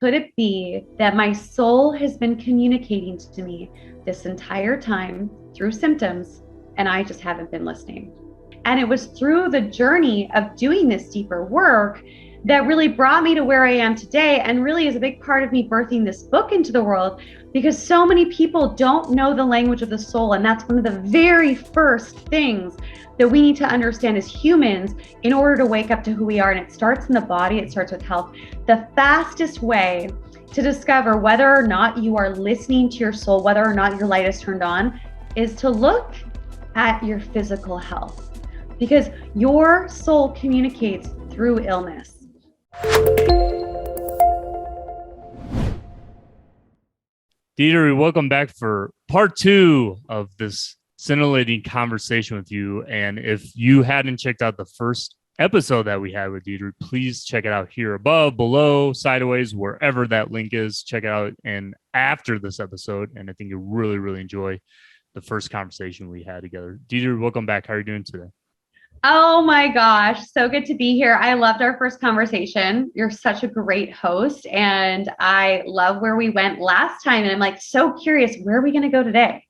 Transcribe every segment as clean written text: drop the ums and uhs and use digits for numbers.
could it be that my soul has been communicating to me this entire time through symptoms and I just haven't been listening? And it was through the journey of doing this deeper work that really brought me to where I am today, and really is a big part of me birthing this book into the world, because so many people don't know the language of the soul. And that's one of the very first things that we need to understand as humans in order to wake up to who we are. And it starts in the body, it starts with health. The fastest way to discover whether or not you are listening to your soul, whether or not your light is turned on, is to look at your physical health, because your soul communicates through illness. Deidre, welcome back for part 2 of this scintillating conversation with you. And if you hadn't checked out the first episode that we had with Deidre, please check it out here above, below, sideways, wherever that link is. Check it out. And after this episode, and I think you'll really, really enjoy the first conversation we had together. Deidre, welcome back. How are you doing today? Oh my gosh, so good to be here. I loved our first conversation. You're such a great host, and I love where we went last time. And I'm like so curious, where are we going to go today?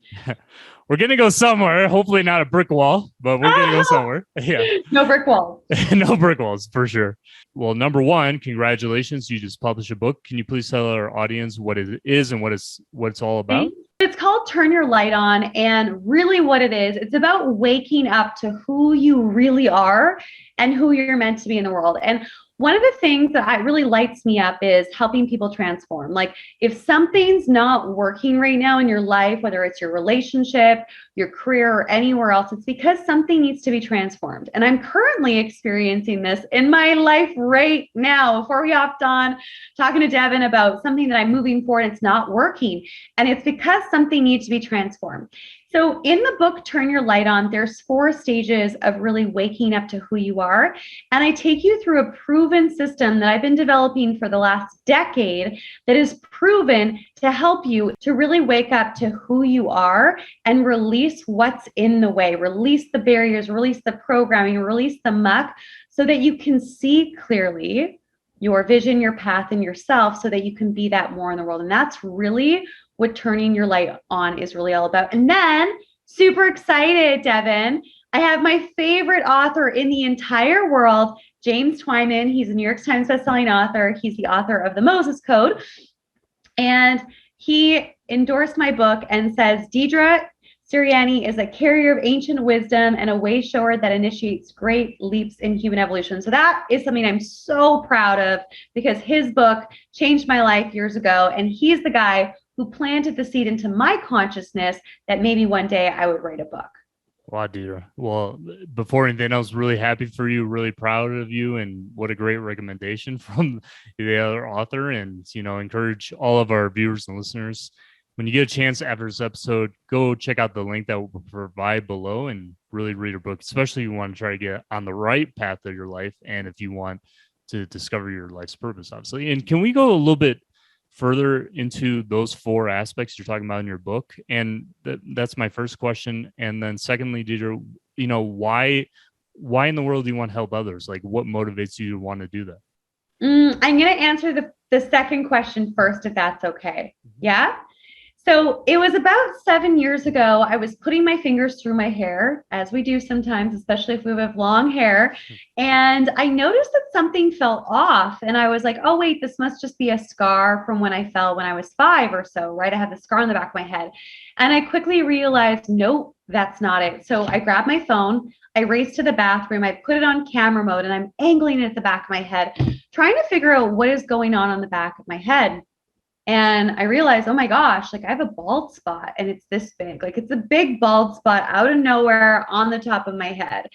We're going to go somewhere, hopefully not a brick wall, but we're going to go somewhere. Yeah. No brick walls. No brick walls, for sure. Well, number one, congratulations. You just published a book. Can you please tell our audience what it is and what it's all about? It's called Turn Your Light On. And really what it is, it's about waking up to who you really are and who you're meant to be in the world. And one of the things that really lights me up is helping people transform. Like if something's not working right now in your life, whether it's your relationship, your career, or anywhere else, it's because something needs to be transformed. And I'm currently experiencing this in my life right now. Before we hopped on, talking to Devin about something that I'm moving forward, and it's not working. And it's because something needs to be transformed. So in the book, Turn Your Light On, there's 4 stages of really waking up to who you are. And I take you through a proven system that I've been developing for the last decade that is proven to help you to really wake up to who you are and release what's in the way, release the barriers, release the programming, release the muck, so that you can see clearly your vision, your path, and yourself, so that you can be that more in the world. And that's really what Turning Your Light On is really all about. And then, super excited, Devin, I have my favorite author in the entire world, James Twyman. He's a New York Times bestselling author. He's the author of The Moses Code. And he endorsed my book and says, Deidre Sirianni is a carrier of ancient wisdom and a way shower that initiates great leaps in human evolution. So that is something I'm so proud of, because his book changed my life years ago. And he's the guy who planted the seed into my consciousness that maybe one day I would write a book. Wow, Deidre. Well, before anything else, really happy for you, really proud of you, and what a great recommendation from the other author. And, encourage all of our viewers and listeners, when you get a chance after this episode, go check out the link that we'll provide below and really read her book, especially if you want to try to get on the right path of your life, and if you want to discover your life's purpose, obviously. And can we go a little bit further into those 4 aspects you're talking about in your book? And that's my first question. And then secondly, Deidre, why in the world do you want to help others? Like, what motivates you to want to do that? I'm going to answer the second question first, if that's okay. Yeah. So it was about 7 years ago. I was putting my fingers through my hair, as we do sometimes, especially if we have long hair. And I noticed that something fell off. And I was like, oh, wait, this must just be a scar from when I fell when I was 5 or so, right? I had the scar on the back of my head. And I quickly realized, nope, that's not it. So I grabbed my phone. I raced to the bathroom. I put it on camera mode, and I'm angling it at the back of my head, trying to figure out what is going on the back of my head. And I realized, oh my gosh, like I have a bald spot, and it's this big. Like it's a big bald spot out of nowhere on the top of my head.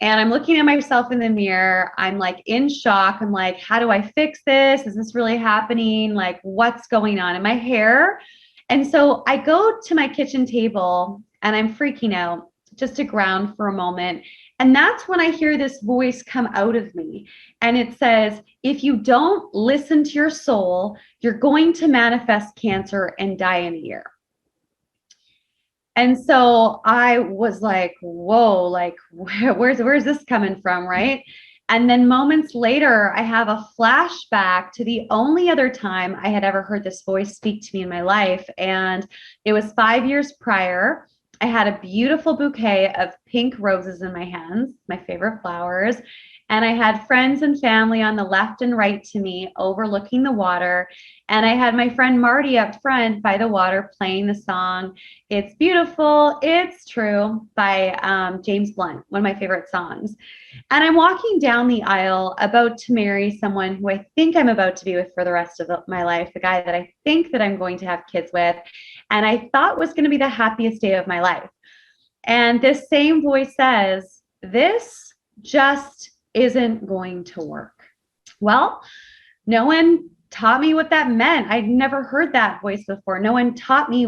And I'm looking at myself in the mirror. I'm like in shock. I'm like, how do I fix this? Is this really happening? Like, what's going on in my hair? And so I go to my kitchen table and I'm freaking out, just to ground for a moment. And that's when I hear this voice come out of me. And it says, if you don't listen to your soul, you're going to manifest cancer and die in a year. And so I was like, whoa, like where's this coming from, right? And then moments later, I have a flashback to the only other time I had ever heard this voice speak to me in my life. And it was 5 years prior. I had a beautiful bouquet of pink roses in my hands, my favorite flowers. And I had friends and family on the left and right to me overlooking the water. And I had my friend Marty up front by the water playing the song, It's Beautiful, It's True by James Blunt, one of my favorite songs. And I'm walking down the aisle about to marry someone who I think I'm about to be with for the rest of my life, the guy that I think that I'm going to have kids with, and I thought was going to be the happiest day of my life. And this same voice says, this just isn't going to work. Well, no one taught me what that meant. I'd never heard that voice before. No one taught me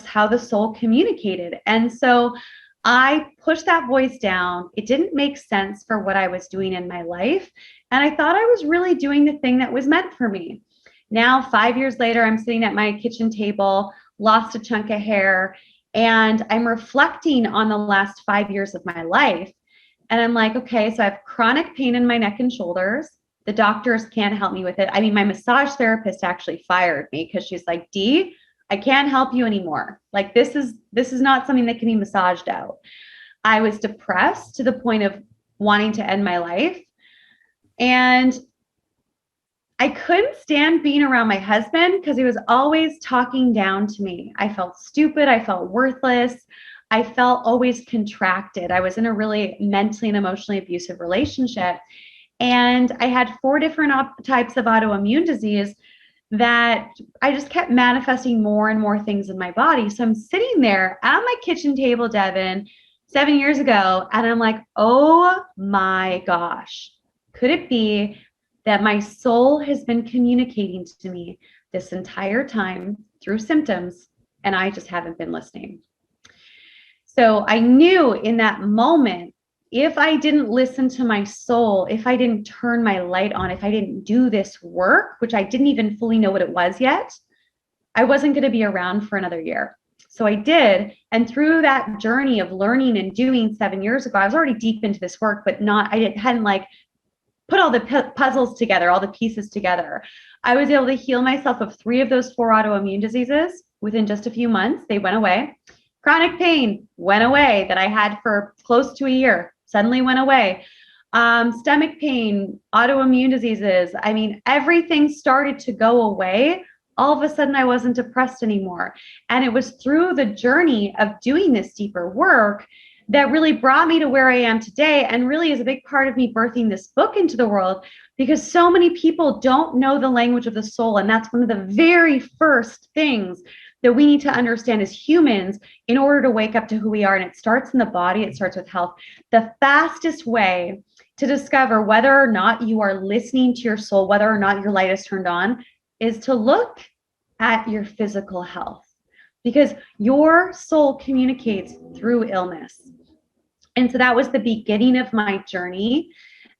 how the soul communicated. And so I pushed that voice down. It didn't make sense for what I was doing in my life. And I thought I was really doing the thing that was meant for me. Now, 5 years later, I'm sitting at my kitchen table, lost a chunk of hair, and I'm reflecting on the last 5 years of my life. And I'm like, okay, so I have chronic pain in my neck and shoulders. The doctors can't help me with it. I mean, my massage therapist actually fired me because she's like, Dee, I can't help you anymore. Like, this is not something that can be massaged out. I was depressed to the point of wanting to end my life. And I couldn't stand being around my husband because he was always talking down to me. I felt stupid. I felt worthless. I felt always contracted. I was in a really mentally and emotionally abusive relationship. And I had 4 different types of autoimmune disease that I just kept manifesting more and more things in my body. So I'm sitting there at my kitchen table, Devin, 7 years ago, and I'm like, oh my gosh, could it be that my soul has been communicating to me this entire time through symptoms, and I just haven't been listening? So I knew in that moment, if I didn't listen to my soul, if I didn't turn my light on, if I didn't do this work, which I didn't even fully know what it was yet, I wasn't going to be around for another year. So I did. And through that journey of learning and doing 7 years ago, I was already deep into this work, but hadn't like put all the puzzles together, all the pieces together. I was able to heal myself of 3 of those 4 autoimmune diseases within just a few months. They went away. Chronic pain went away that I had for close to a year, suddenly went away. Stomach pain, autoimmune diseases. I mean, everything started to go away. All of a sudden, I wasn't depressed anymore. And it was through the journey of doing this deeper work that really brought me to where I am today, and really is a big part of me birthing this book into the world, because so many people don't know the language of the soul. And that's one of the very first things that we need to understand as humans in order to wake up to who we are. And it starts in the body. It starts with health. The fastest way to discover whether or not you are listening to your soul, whether or not your light is turned on, is to look at your physical health, because your soul communicates through illness. And so that was the beginning of my journey.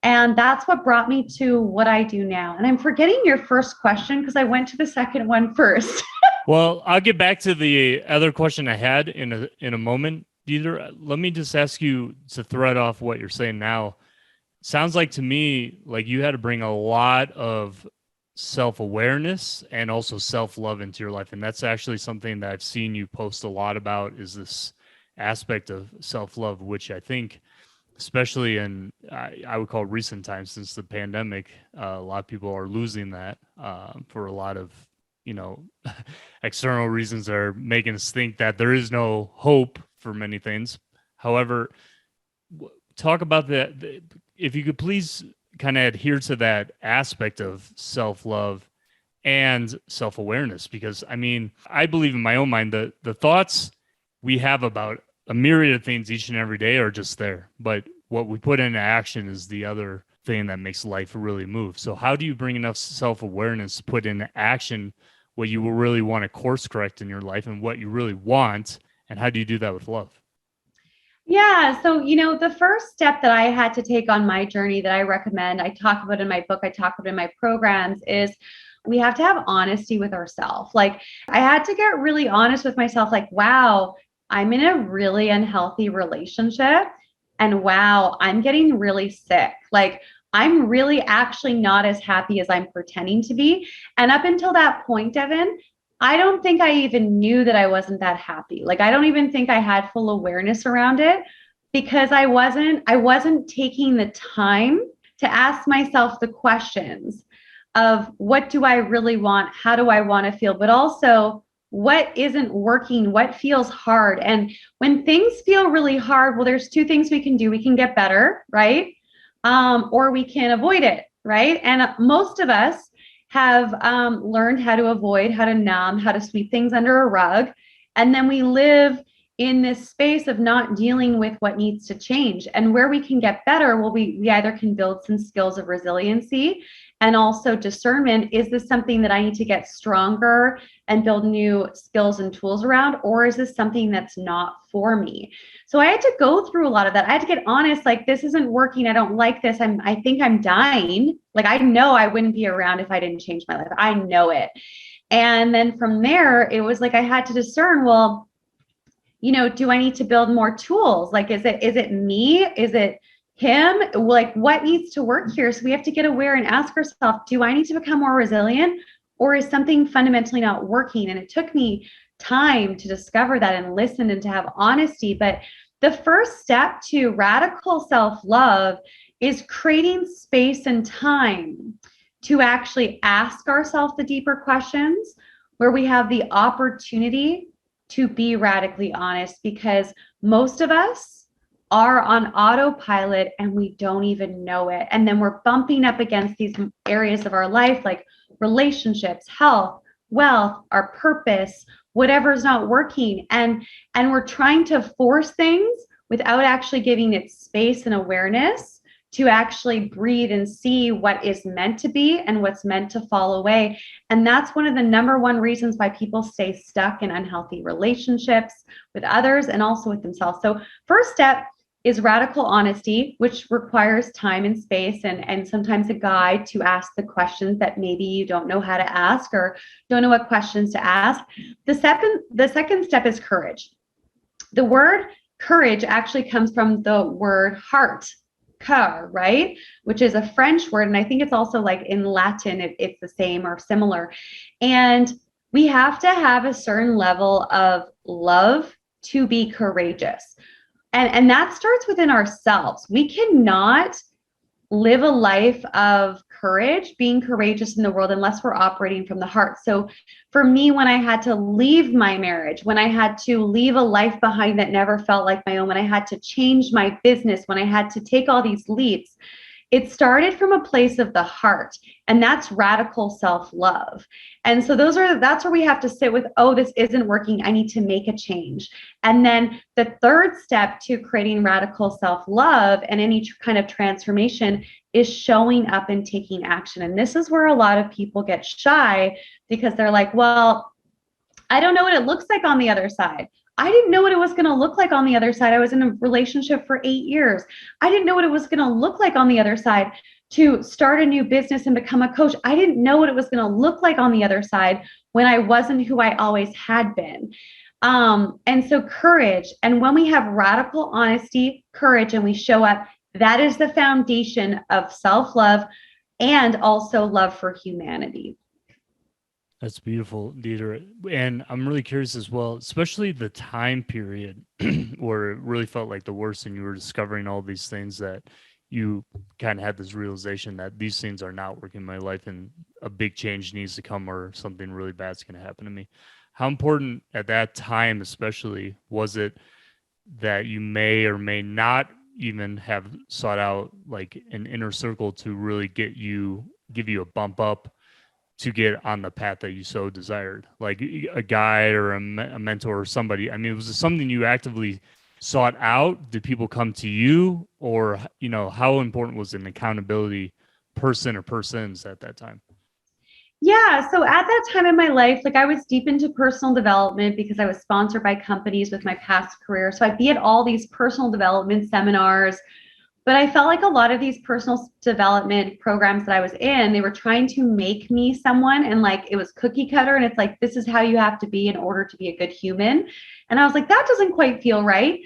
And that's what brought me to what I do now. And I'm forgetting your first question because I went to the second one first. Well, I'll get back to the other question I had in a moment. Deidre, let me just ask you to thread off what you're saying now. Sounds like to me like you had to bring a lot of self-awareness and also self-love into your life. And that's actually something that I've seen you post a lot about, is this aspect of self-love, which I think, especially in, I would call recent times since the pandemic, a lot of people are losing that for a lot of, external reasons that are making us think that there is no hope for many things. However, talk about that. If you could please kind of adhere to that aspect of self-love and self-awareness, because I mean, I believe in my own mind that the thoughts we have about a myriad of things each and every day are just there, but what we put into action is the other thing that makes life really move. So how do you bring enough self-awareness to put into action what you will really want to course correct in your life and what you really want? And how do you do that with love? Yeah. So, the first step that I had to take on my journey that I recommend, I talk about in my book, I talk about in my programs, is we have to have honesty with ourselves. Like, I had to get really honest with myself. Like, wow, I'm in a really unhealthy relationship. and wow, I'm getting really sick. Like, I'm really actually not as happy as I'm pretending to be. And up until that point, Devin, I don't think I even knew that I wasn't that happy. Like, I don't even think I had full awareness around it because I wasn't taking the time to ask myself the questions of what do I really want? How do I want to feel? But also, what isn't working? What feels hard? And when things feel really hard, well, there's two things we can do. We can get better, right? Or we can avoid it, right? And most of us have learned how to avoid, how to numb, how to sweep things under a rug. And then we live in this space of not dealing with what needs to change. And where we can get better, well, we either can build some skills of resiliency and also discernment. Is this something that I need to get stronger and build new skills and tools around? Or is this something that's not for me? So I had to go through a lot of that. I had to get honest, like, this isn't working. I don't like this. I think I'm dying. Like, I know I wouldn't be around if I didn't change my life. I know it. And then from there, it was like I had to discern, well, do I need to build more tools? Like, is it me? Is it him? Like, what needs to work here? So we have to get aware and ask ourselves, do I need to become more resilient, or is something fundamentally not working? And it took me time to discover that and listen and to have honesty. But the first step to radical self-love is creating space and time to actually ask ourselves the deeper questions where we have the opportunity to be radically honest, because most of us are on autopilot and we don't even know it. And then we're bumping up against these areas of our life, like relationships, health, wealth, our purpose, whatever's not working. And we're trying to force things without actually giving it space and awareness to actually breathe and see what is meant to be and what's meant to fall away. And that's one of the number one reasons why people stay stuck in unhealthy relationships with others and also with themselves. So first step is radical honesty, which requires time and space and sometimes a guide to ask the questions that maybe you don't know how to ask or don't know what questions to ask. The second step is courage. The word courage actually comes from the word heart, cœur, right? Which is a French word. And I think it's also like in Latin, it's the same or similar. And we have to have a certain level of love to be courageous. And that starts within ourselves. We cannot live a life of courage, being courageous in the world, unless we're operating from the heart. So for me, when I had to leave my marriage, when I had to leave a life behind that never felt like my own, when I had to change my business, when I had to take all these leaps, it started from a place of the heart, and that's radical self-love. And so that's where we have to sit with, oh, this isn't working. I need to make a change. And then the third step to creating radical self-love and any kind of transformation is showing up and taking action. And this is where a lot of people get shy because they're like, well, I don't know what it looks like on the other side. I didn't know what it was going to look like on the other side. I was in a relationship for 8 years. I didn't know what it was going to look like on the other side to start a new business and become a coach. I didn't know what it was going to look like on the other side when I wasn't who I always had been. And so courage, and when we have radical honesty, courage, and we show up, that is the foundation of self-love and also love for humanity. That's beautiful, Deidre. And I'm really curious as well, especially the time period where it really felt like the worst and you were discovering all these things that you kind of had this realization that these things are not working in my life and a big change needs to come or something really bad's going to happen to me. How important at that time, especially, was it that you may or may not even have sought out like an inner circle to really give you a bump up to get on the path that you so desired, like a guide or a mentor or somebody? I mean, was it something you actively sought out? Did people come to you, or, how important was an accountability person or persons at that time? Yeah, so at that time in my life, like, I was deep into personal development because I was sponsored by companies with my past career. So I'd be at all these personal development seminars. But I felt like a lot of these personal development programs that I was in, they were trying to make me someone, and like it was cookie cutter. And it's like, this is how you have to be in order to be a good human. And I was like, that doesn't quite feel right.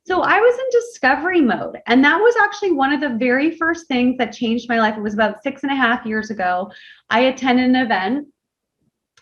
So I was in discovery mode. And that was actually one of the very first things that changed my life. It was about 6.5 years ago. I attended an event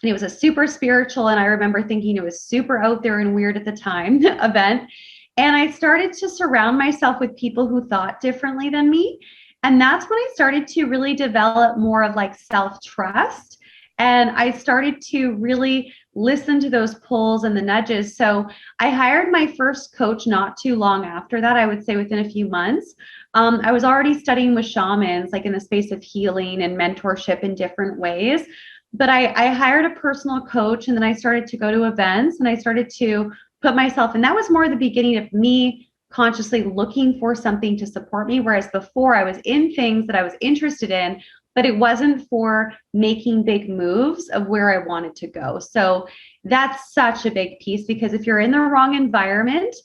and it was a super spiritual, and I remember thinking it was super out there and weird at the time event. And I started to surround myself with people who thought differently than me. And that's when I started to really develop more of like self-trust. And I started to really listen to those pulls and the nudges. So I hired my first coach not too long after that, I would say within a few months. I was already studying with shamans, like in the space of healing and mentorship in different ways. But I hired a personal coach, and then I started to go to events, and I started to put myself, and that was more the beginning of me consciously looking for something to support me. Whereas before I was in things that I was interested in, but it wasn't for making big moves of where I wanted to go. So that's such a big piece, because if you're in the wrong environment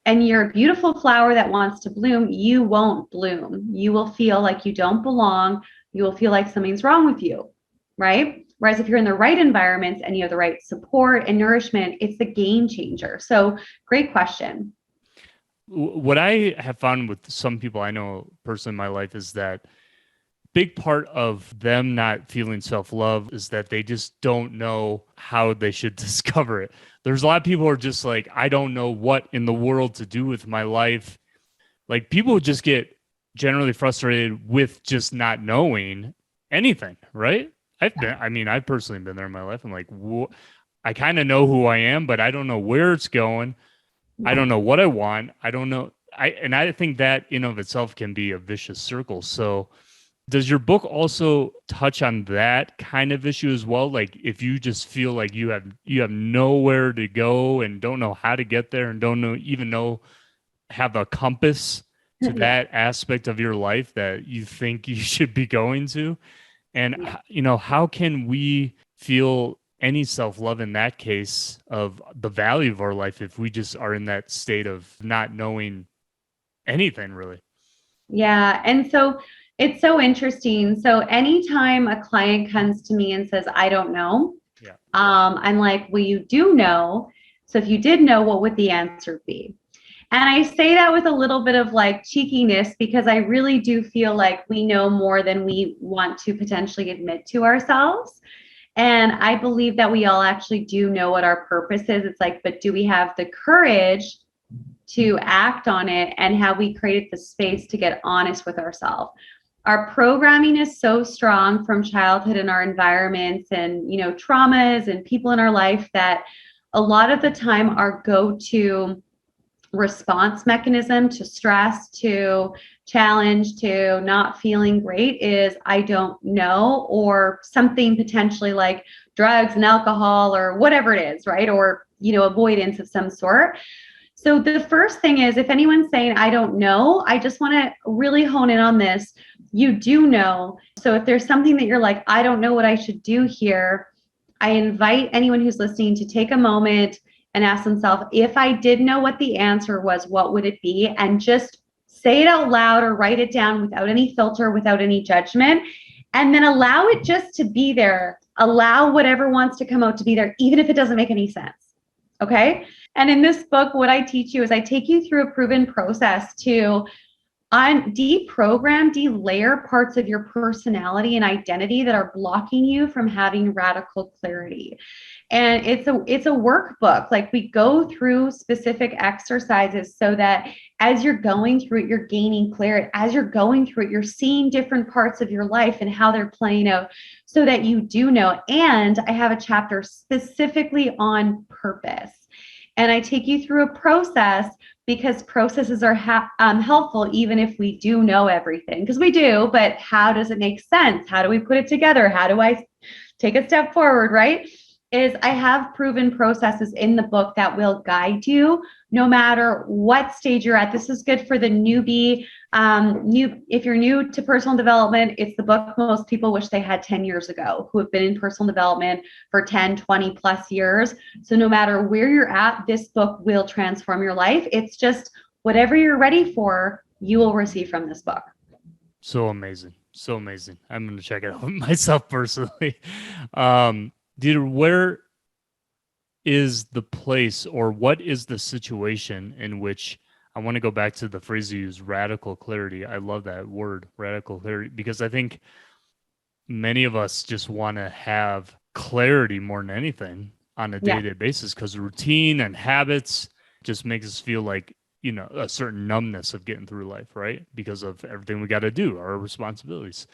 and you're a beautiful flower that wants to bloom, you won't bloom. You will feel like you don't belong. You will feel like something's wrong with you, right? Whereas if you're in the right environments and you have the right support and nourishment, it's the game changer. So great question. What I have found with some people I know personally in my life is that big part of them not feeling self-love is that they just don't know how they should discover it. There's a lot of people who are just like, I don't know what in the world to do with my life. Like, people just get generally frustrated with just not knowing anything, right? I've personally been there in my life. I'm like, I kind of know who I am, but I don't know where it's going. I don't know what I want. I don't know. I think that in of itself can be a vicious circle. So does your book also touch on that kind of issue as well? Like, if you just feel like you have nowhere to go and don't know how to get there and don't have a compass to that aspect of your life that you think you should be going to? And, how can we feel any self-love in that case of the value of our life if we just are in that state of not knowing anything really? Yeah. And so it's so interesting. So anytime a client comes to me and says, I don't know, I'm like, well, you do know. So if you did know, what would the answer be? And I say that with a little bit of like cheekiness, because I really do feel like we know more than we want to potentially admit to ourselves. And I believe that we all actually do know what our purpose is. It's like, but do we have the courage to act on it? And have we created the space to get honest with ourselves? Our programming is so strong from childhood and our environments and, traumas and people in our life that a lot of the time our go-to response mechanism to stress, to challenge, to not feeling great is I don't know, or something potentially like drugs and alcohol or whatever it is, right? Or, avoidance of some sort. So the first thing is, if anyone's saying, I don't know, I just want to really hone in on this. You do know. So if there's something that you're like, I don't know what I should do here, I invite anyone who's listening to take a moment and ask themselves, if I did know what the answer was, what would it be? And just say it out loud or write it down without any filter, without any judgment, and then allow it just to be there. Allow whatever wants to come out to be there, even if it doesn't make any sense. Okay? And in this book, what I teach you is I take you through a proven process to deprogram, delayer parts of your personality and identity that are blocking you from having radical clarity. And it's a workbook. Like, we go through specific exercises so that as you're going through it, you're gaining clarity. As you're going through it, you're seeing different parts of your life and how they're playing out so that you do know. And I have a chapter specifically on purpose. And I take you through a process, because processes are helpful even if we do know everything, because we do, but how does it make sense? How do we put it together? How do I take a step forward, right? Is I have proven processes in the book that will guide you no matter what stage you're at. This is good for the newbie. If you're new to personal development, it's the book most people wish they had 10 years ago, who have been in personal development for 10, 20 plus years. So no matter where you're at, this book will transform your life. It's just whatever you're ready for, you will receive from this book. So amazing. So amazing. I'm going to check it out myself personally. Deidre, where is the place, or what is the situation in which I want to go back to the phrase you use, radical clarity. I love that word, radical clarity, because I think many of us just want to have clarity more than anything on a Yeah. day-to-day basis, because routine and habits just makes us feel like, a certain numbness of getting through life, right? Because of everything we got to do, our responsibilities.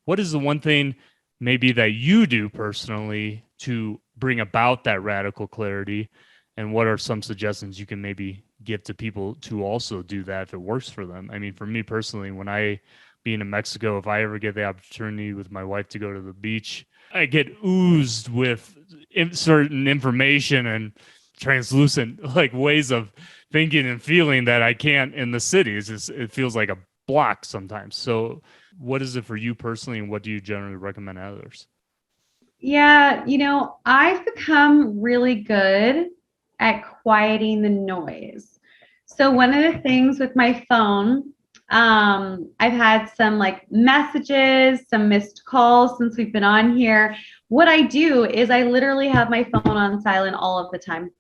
What is the one thing maybe that you do personally to bring about that radical clarity? And what are some suggestions you can maybe give to people to also do that if it works for them? I mean, for me personally, when I being in Mexico, if I ever get the opportunity with my wife to go to the beach, I get oozed with certain information and translucent like ways of thinking and feeling that I can't in the city. It feels like a block sometimes. So what is it for you personally, and what do you generally recommend others? Yeah, I've become really good at quieting the noise. So one of the things with my phone, I've had some like messages, some missed calls since we've been on here. What I do is I literally have my phone on silent all of the time.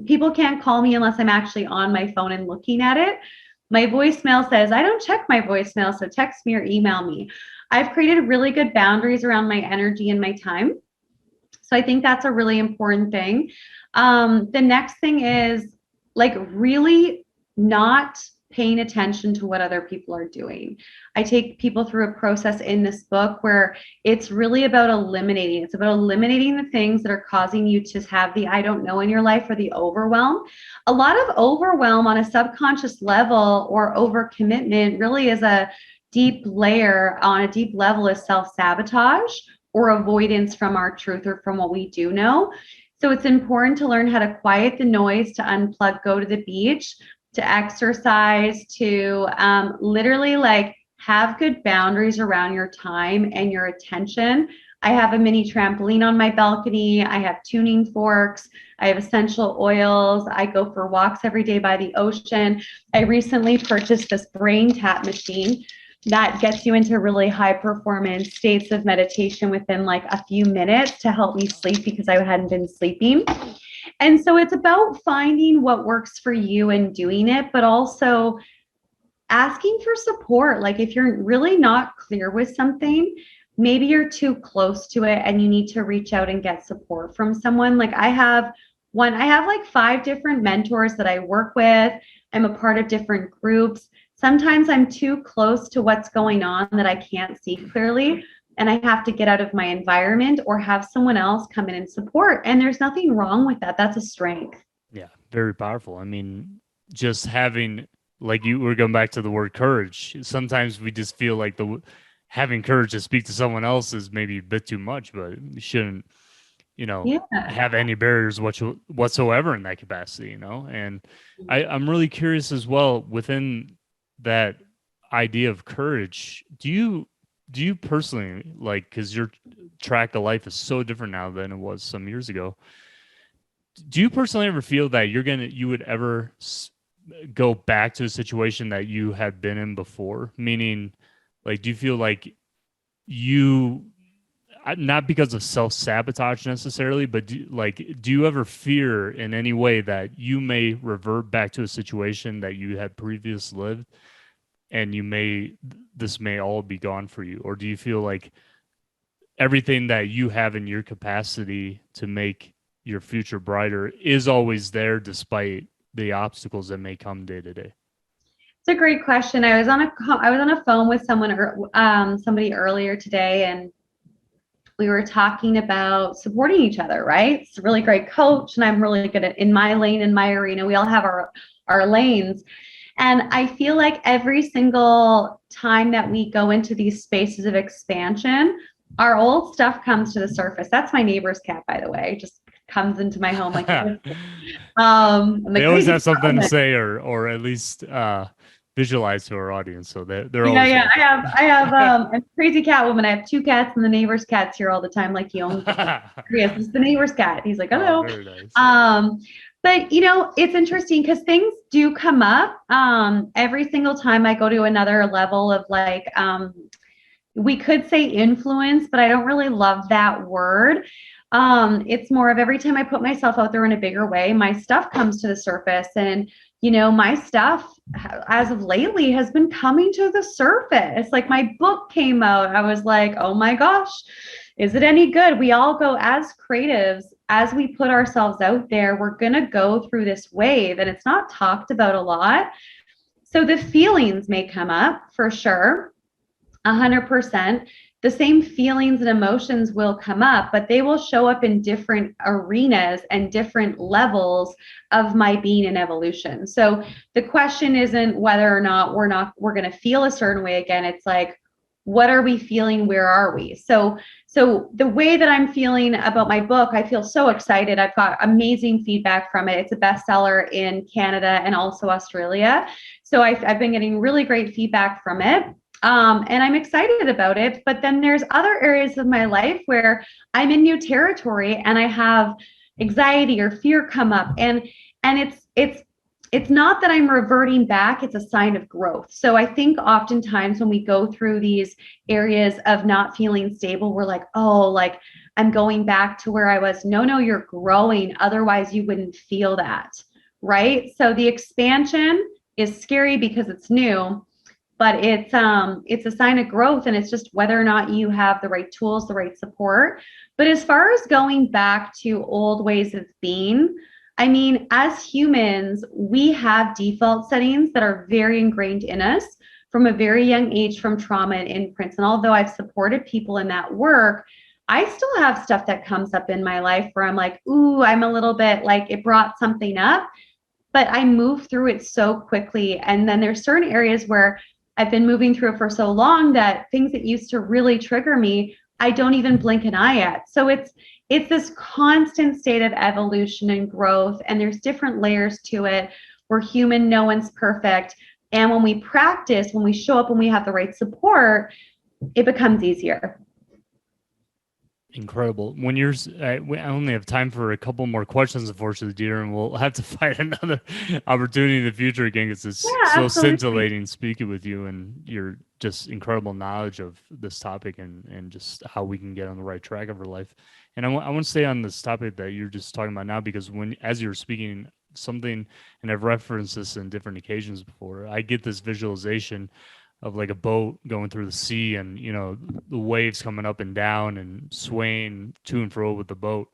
People can't call me unless I'm actually on my phone and looking at it. My voicemail says, I don't check my voicemail, so text me or email me. I've created really good boundaries around my energy and my time. So I think that's a really important thing. The next thing is like really not paying attention to what other people are doing. I take people through a process in this book where it's really about eliminating. It's about eliminating the things that are causing you to have the I don't know in your life or the overwhelm. A lot of overwhelm on a subconscious level or overcommitment really is a deep layer on a deep level is self-sabotage or avoidance from our truth or from what we do know. So it's important to learn how to quiet the noise, to unplug, go to the beach, to exercise, to literally like have good boundaries around your time and your attention. I have a mini trampoline on my balcony. I have tuning forks. I have essential oils. I go for walks every day by the ocean. I recently purchased this brain tap machine that gets you into really high performance states of meditation within like a few minutes to help me sleep because I hadn't been sleeping. And so it's about finding what works for you and doing it, but also asking for support. Like if you're really not clear with something, maybe you're too close to it and you need to reach out and get support from someone. Like I have like 5 different mentors that I work with. I'm a part of different groups. Sometimes I'm too close to what's going on that I can't see clearly, and I have to get out of my environment or have someone else come in and support. And there's nothing wrong with that. That's a strength. Yeah, very powerful. I mean, just having, like you were going back to the word courage. Sometimes we just feel like having courage to speak to someone else is maybe a bit too much, but you shouldn't, Yeah. have any barriers whatsoever in that capacity, And I'm really curious as well within that idea of courage. Do you personally, like, because your track of life is so different now than it was some years ago, do you personally ever feel that you would ever go back to a situation that you had been in before? Meaning, like, do you feel like you, not because of self-sabotage necessarily, but do you ever fear in any way that you may revert back to a situation that you had previously lived, and this may all be gone for you? Or do you feel like everything that you have in your capacity to make your future brighter is always there despite the obstacles that may come day to day? It's a great question. I was on a phone with somebody earlier today, and we were talking about supporting each other, right? It's a really great coach, and I'm really good at in my lane, in my arena. We all have our lanes. And I feel like every single time that we go into these spaces of expansion, our old stuff comes to the surface. That's my neighbor's cat, by the way. Just comes into my home like they always have something to say, or at least visualize to our audience. So they're always yeah. I have a crazy cat woman. I have 2 cats, and the neighbor's cat's here all the time. Like he owns Yes, it's the neighbor's cat. He's like, hello. Oh, very nice. But it's interesting because things do come up every single time I go to another level of like we could say influence, but I don't really love that word. It's more of every time I put myself out there in a bigger way, my stuff comes to the surface. And my stuff as of lately has been coming to the surface. Like my book came out. I was like, oh my gosh, is it any good? We all go as creatives, as we put ourselves out there, we're going to go through this wave and it's not talked about a lot. So the feelings may come up for sure, 100%. The same feelings and emotions will come up, but they will show up in different arenas and different levels of my being and evolution. So the question isn't whether or not we're going to feel a certain way again. It's like, what are we feeling? Where are we? So the way that I'm feeling about my book, I feel so excited. I've got amazing feedback from it. It's a bestseller in Canada and also Australia. So I've been getting really great feedback from it. And I'm excited about it. But then there's other areas of my life where I'm in new territory and I have anxiety or fear come up. And it's not that I'm reverting back, it's a sign of growth. So I think oftentimes when we go through these areas of not feeling stable, we're like, oh, like I'm going back to where I was. No, you're growing. Otherwise you wouldn't feel that. Right. So the expansion is scary because it's new, but it's a sign of growth, and it's just whether or not you have the right tools, the right support. But as far as going back to old ways of being, I mean, as humans, we have default settings that are very ingrained in us from a very young age, from trauma and imprints. And although I've supported people in that work, I still have stuff that comes up in my life where I'm like, ooh, I'm a little bit like it brought something up, but I move through it so quickly. And then there's certain areas where I've been moving through it for so long that things that used to really trigger me, I don't even blink an eye at. So it's this constant state of evolution and growth, and there's different layers to it. We're human, no one's perfect. And when we practice, when we show up and we have the right support, it becomes easier. Incredible. We only have time for a couple more questions, unfortunately, dear, and we'll have to find another opportunity in the future again, because it's so absolutely scintillating speaking with you and your just incredible knowledge of this topic and just how we can get on the right track of our life. And I want to stay on this topic that you're just talking about now, because as you're speaking something, and I've referenced this in different occasions before, I get this visualization of like a boat going through the sea, and the waves coming up and down and swaying to and fro with the boat,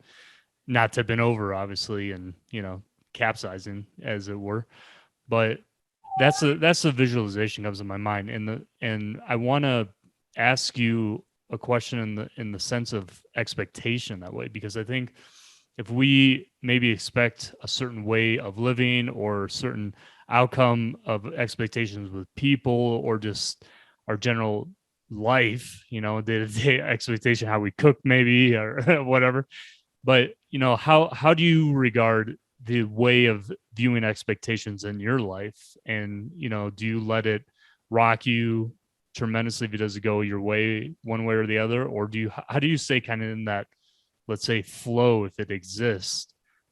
not tipping over obviously, and capsizing as it were. But that's a visualization comes in my mind, and I want to ask you a question in the sense of expectation that way, because I think if we maybe expect a certain way of living or certain outcome of expectations with people, or just our general life, day-to-day expectation, how we cook maybe, or whatever. But, how do you regard the way of viewing expectations in your life? And, do you let it rock you tremendously if it doesn't go your way one way or the other? Or how do you stay kind of in that, let's say, flow, if it exists,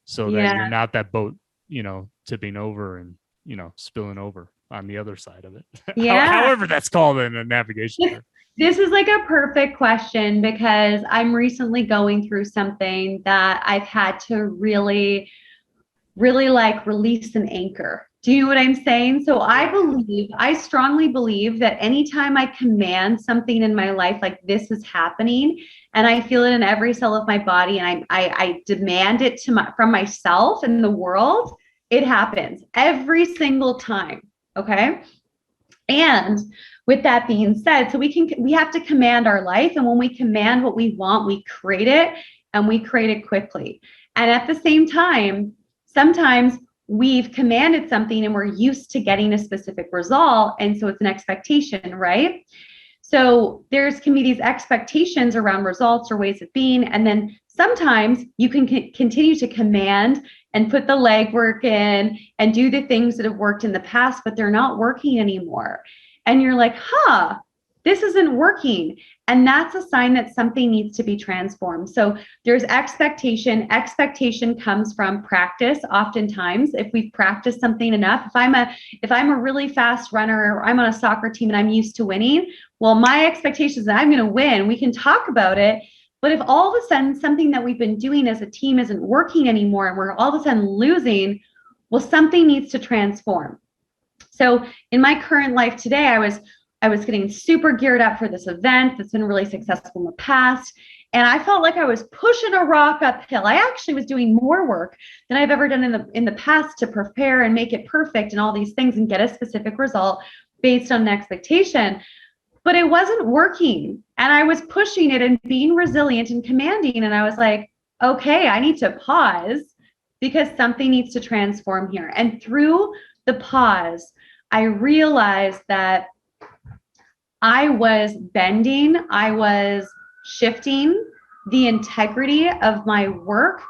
so that you're not that boat, tipping over and spilling over on the other side of it? However that's called in a navigation term. This is like a perfect question, because I'm recently going through something that I've had to really, really like release an anchor. Do you know what I'm saying? So I strongly believe that anytime I command something in my life, like this is happening, and I feel it in every cell of my body, and I demand it from myself and the world, it happens every single time. Okay. And with that being said, so we have to command our life. And when we command what we want, we create it, and we create it quickly. And at the same time, sometimes we've commanded something and we're used to getting a specific result. And so it's an expectation, right? So can be these expectations around results or ways of being. And then sometimes you can continue to command and put the legwork in and do the things that have worked in the past, but they're not working anymore. And you're like, this isn't working. And that's a sign that something needs to be transformed. So there's expectation. Expectation comes from practice. Oftentimes, if we've practiced something enough, if I'm a really fast runner, or I'm on a soccer team and I'm used to winning, well, my expectation is that I'm going to win. We can talk about it. But if all of a sudden something that we've been doing as a team isn't working anymore, and we're all of a sudden losing, Well, something needs to transform. So in my current life today, I was getting super geared up for this event that's been really successful in the past. And I felt like I was pushing a rock uphill. I actually was doing more work than I've ever done in the past to prepare and make it perfect and all these things and get a specific result based on an expectation. But it wasn't working. And I was pushing it and being resilient and commanding. And I was like, okay, I need to pause because something needs to transform here. And through the pause, I realized that I was bending, I was shifting the integrity of my work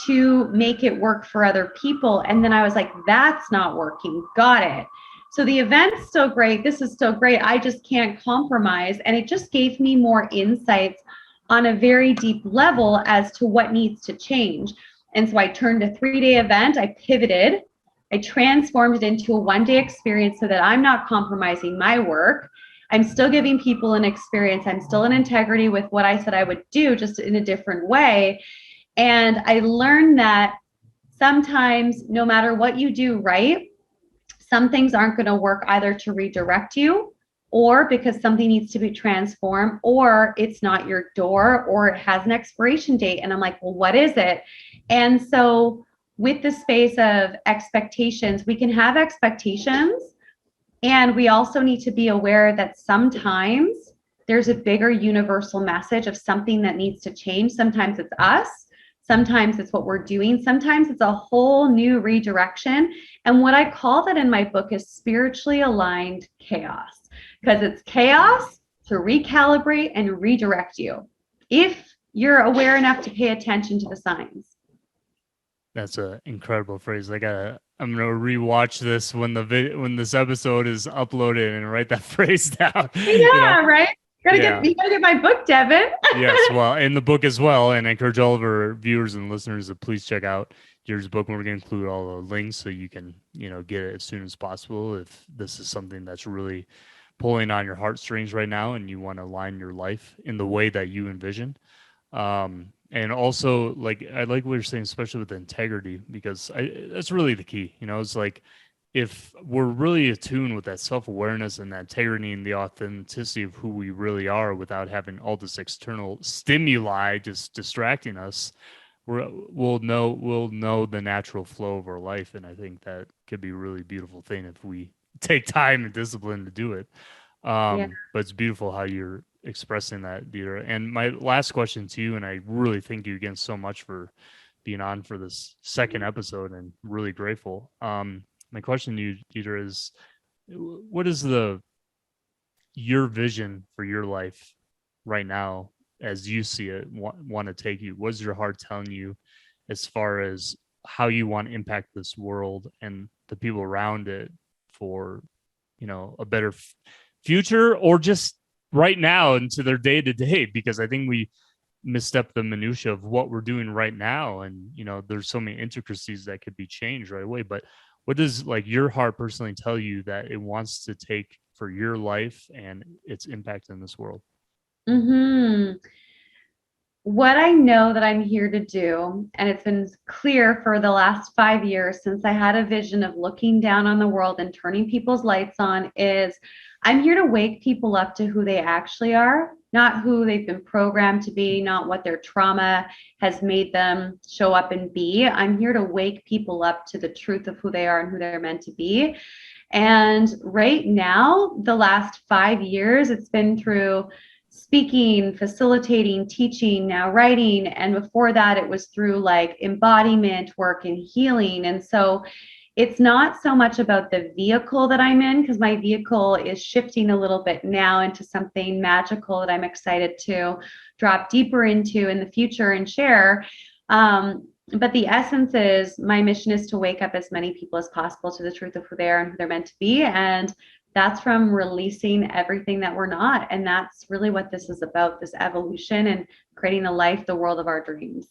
to make it work for other people. And then I was like, that's not working. Got it. So the event's still great. This is still great. I just can't compromise. And it just gave me more insights on a very deep level as to what needs to change. And so I turned a 3-day event. I pivoted. I transformed it into a 1-day experience so that I'm not compromising my work. I'm still giving people an experience. I'm still in integrity with what I said I would do, just in a different way. And I learned that sometimes, no matter what you do right, some things aren't going to work either to redirect you or because something needs to be transformed, or it's not your door, or it has an expiration date. And I'm like, well, what is it? And so with the space of expectations, we can have expectations. And we also need to be aware that sometimes there's a bigger universal message of something that needs to change. Sometimes it's us. Sometimes it's what we're doing. Sometimes it's a whole new redirection. And what I call that in my book is spiritually aligned chaos, because it's chaos to recalibrate and redirect you if you're aware enough to pay attention to the signs. That's an incredible phrase. I'm gonna rewatch this when this episode is uploaded and write that phrase down. Yeah, right. You gotta get my book, Devin. Yes, well, in the book as well, and I encourage all of our viewers and listeners to please check out Deidre's book. We're going to include all the links so you can, get it as soon as possible if this is something that's really pulling on your heartstrings right now and you want to align your life in the way that you envision. And also, I like what you're saying, especially with integrity, because that's really the key. It's like if we're really attuned with that self-awareness and that integrity and the authenticity of who we really are without having all this external stimuli just distracting us, we'll know the natural flow of our life. And I think that could be a really beautiful thing if we take time and discipline to do it. But it's beautiful how you're expressing that, Deidre. And my last question to you, and I really thank you again so much for being on for this second episode, and really grateful. My question to you, Deidre, is what is your vision for your life right now as you see it, want to take you? What's your heart telling you as far as how you want to impact this world and the people around it for, a better future, or just right now into their day to day? Because I think we misstep the minutia of what we're doing right now. And, there's so many intricacies that could be changed right away. But what does your heart personally tell you that it wants to take for your life and its impact in this world? Mm-hmm. What I know that I'm here to do, and it's been clear for the last 5 years since I had a vision of looking down on the world and turning people's lights on, is I'm here to wake people up to who they actually are, not who they've been programmed to be, not what their trauma has made them show up and be. I'm here to wake people up to the truth of who they are and who they're meant to be. And right now, the last 5 years, it's been through speaking, facilitating, teaching, now writing. And before that, it was through embodiment work and healing. And so it's not so much about the vehicle that I'm in, because my vehicle is shifting a little bit now into something magical that I'm excited to drop deeper into in the future and share. But the essence is, my mission is to wake up as many people as possible to the truth of who they are and who they're meant to be. And that's from releasing everything that we're not. And that's really what this is about, this evolution and creating the life, the world of our dreams.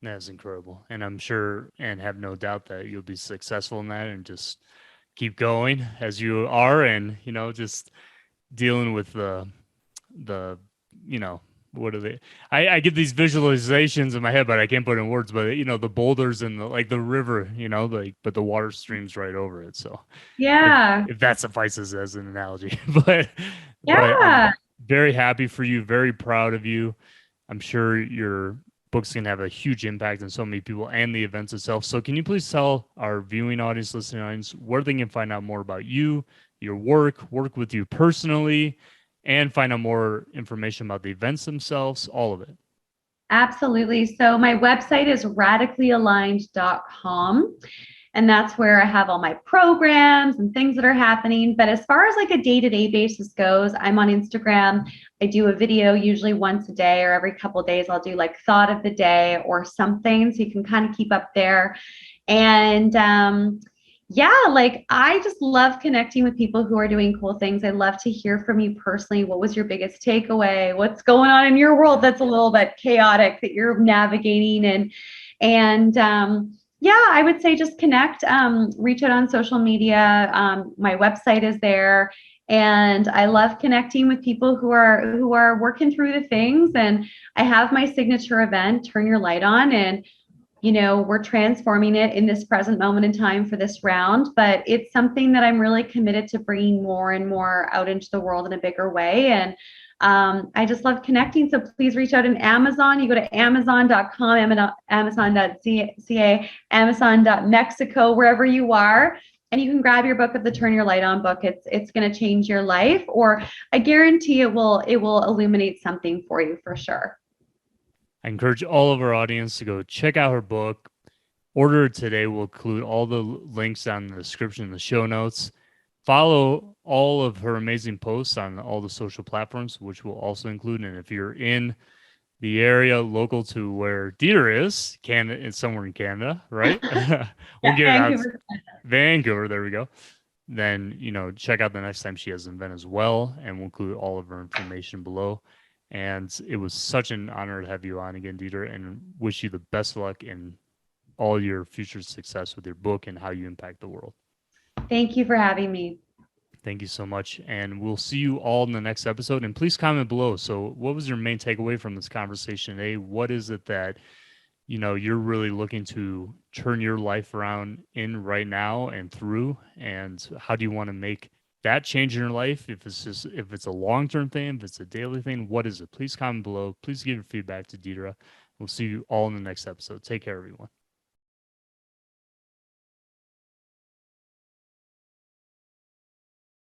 That's incredible. And I'm sure and have no doubt that you'll be successful in that and just keep going as you are. And, just dealing with the what are they? I get these visualizations in my head, but I can't put it in words. But the boulders and the river, but the water streams right over it. So if Yeah. if that suffices as an analogy, but I'm Yeah. very happy for you, very proud of you. I'm sure your book's gonna have a huge impact on so many people and the events itself. So can you please tell our viewing audience, listening audience, where they can find out more about you, your work with you personally, and find out more information about the events themselves, all of it. Absolutely. So my website is radicallyaligned.com. And that's where I have all my programs and things that are happening. But as far as like a day-to-day basis goes, I'm on Instagram. I do a video usually once a day or every couple of days. I'll do like thought of the day or something. So you can kind of keep up there. And yeah, like I just love connecting with people who are doing cool things. I love to hear from you personally. What was your biggest takeaway? What's going on in your world that's a little bit chaotic that you're navigating? And yeah, I would say just connect, reach out on social media. My website is there. And I love connecting with people who are working through the things. And I have my signature event, Turn Your Light On, and we're transforming it in this present moment in time for this round, but it's something that I'm really committed to bringing more and more out into the world in a bigger way. And I just love connecting. So please reach out in Amazon. You go to amazon.com, amazon.ca, amazon.mexico, wherever you are. And you can grab your book of the Turn Your Light On book. It's going to change your life, or I guarantee it will illuminate something for you for sure. I encourage all of our audience to go check out her book. Order it today. We'll include all the links down in the description and the show notes. Follow all of her amazing posts on all the social platforms, which we'll also include. And if you're in the area local to where Deidre is, Canada, it's somewhere in Canada, right? We'll get it out. Vancouver, there we go. Then, check out the next time she has an event as well. And we'll include all of her information below. And it was such an honor to have you on again, Deidre, and wish you the best of luck in all your future success with your book and how you impact the world. Thank you for having me. Thank you so much. And we'll see you all in the next episode. And please comment below. So what was your main takeaway from this conversation today? What is it that, you're really looking to turn your life around in right now and through? And how do you want to make that change in your life? If it's a long-term thing, if it's a daily thing, what is it? Please comment below. Please give your feedback to Deidre. We'll see you all in the next episode. Take care, everyone.